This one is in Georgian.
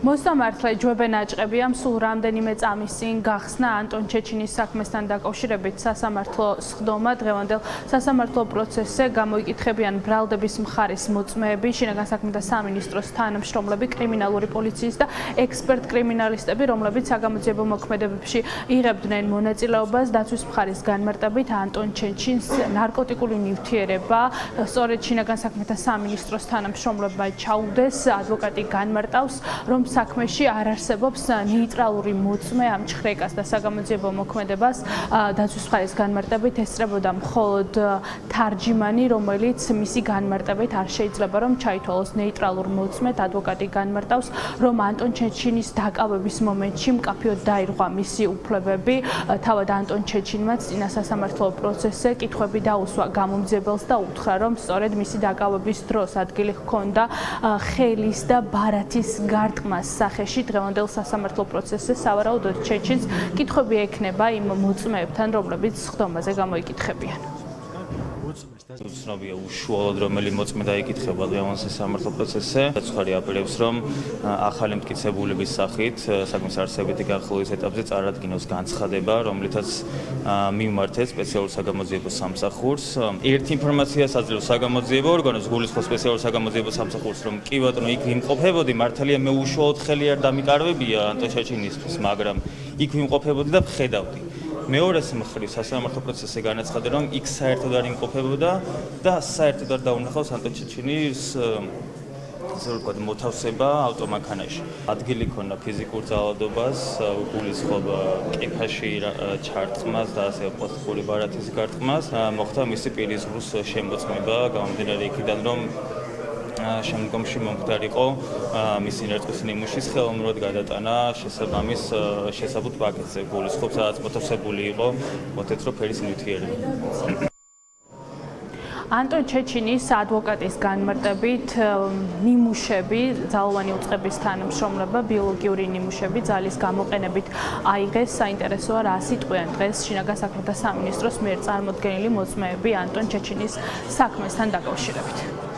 მოსამართლე ჯვებენ აჭყებია სულ რამდენიმე წამის წინ გახსნა ანტონ ჩეჩინის საქმესთან დაკავშირებით სასამართლო სხდომა დღევანდელ სასამართლო პროცესზე გამოიკითხებიან ბრალდების მხარის მოწმეები, შინაგან საქმეთა სამინისტროს თანამშრომლები, კრიმინალური პოლიციის და ექსპერტ კრიმინალისტები, რომლებიც საგამოძიებო მოქმედებებში იღებდნენ მონაწილეობას დაცვის მხარის განმარტებით ანტონ ჩეჩინს ნარკოტიკული ნივთიერება სწორედ შინაგან საქმეთა სამინისტროს თანამშრომლებმა ჩაუდეს. ადვოკატი განმარტავს, რომ საქმეში არ არსებობს ნეიტრალური მოწმე ამ ჩხრეკას და საგამოძიებო მოქმედებას დაცვის მხარის განმარტებით ესწრებოდა მხოლოდ თარჯიმანი, რომელიც მისი განმარტებით არ შეიძლება რომ ჩაითვალოს ნეიტრალურ მოწმედ. ადვოკატი განმარტავს, რომ ანტონ ჩეჩინის დაკავების მომენტში მკაფიოდ დაირღვა მისი უფლებები. თავად ანტონ ჩეჩინმაც წინა სასამართლო პროცესზე კითხვები დაუსვა გამომძიებელს და უთხრა, რომ სწორედ მისი დაკავების დროს ადგილი ჰქონდა ხელის და ბარათის გარტყმას სახეში. დღევანდელ სასამართლო პროცესზე სავარაუდოდ ჩეჩინს კითხვები ექნება იმ მოწმეებთან, რომლებიც სხდომაზე გამოიკითხებიან. უცნობია უშუალოდ რომელი მოწმე დაიკითხება დღევანდელ სასამართლო პროცესზე. საწყარი აპირებს, რომ ახალი მტკიცებულების სახით საქმის არსებითი განხილვის ეტაპზე წარადგინოს განცხადება, რომლითაც მიმართეთ სპეციალურ საგამოძიებო სამსახურს. ერთი ინფორმაციას აძლევს საგამოძიებო ორგანოს, გულისხმობს სპეციალურ საგამოძიებო სამსახურს, რომ კი ბატონო, იქ ვიმყოფებოდი, მართალია მე უშუალოდ ხელი არ დამიკარვებია ანტონ ჩეჩინისთვის, მაგრამ იქ ვიმყოფებოდი და ვხედავდი. მეორეს მხრივ სასამართლო პროცესზე განაცხადა, რომ იქ საერთოდ არ იმყოფებოდა და საერთოდ არ დაუნახავს ანტონ ჩეჩინის მოთავსება ავტომანქანაში. ადგილი ქონდა ფიზიკურ ძალადობას, გულისხმობა კეფაში ჩარტყმას და ასე პლასტიკური ბარათის გარტყმას. მოხდა მისი პირისგრუს შემოწმება, გამომდინარე იქიდან, რომ შემდგომში მომხდარიყო მისი ნერწვის ნიმუშის ხელოვნურად გადატანა შესაბამის შესაბუთ პაკეტზე, გულისხმობს, სადაც მოთავსებული იყო მოთეთრო ფერის ნივთიერება. ანტონ ჩეჩინის ადვოკატის განმარტებით ნიმუშები, ძალოვანი უწყების თანამშრომლობა, ბიოლოგიური ნიმუშები ძალის გამოყენებით აიღეს. საინტერესოა, რა სიტყვიან დღეს შინაგან საქმეთა სამინისტროს მიერ წარმოდგენილი მოწმეები ანტონ ჩეჩინის საქმესთან დაკავშირებით.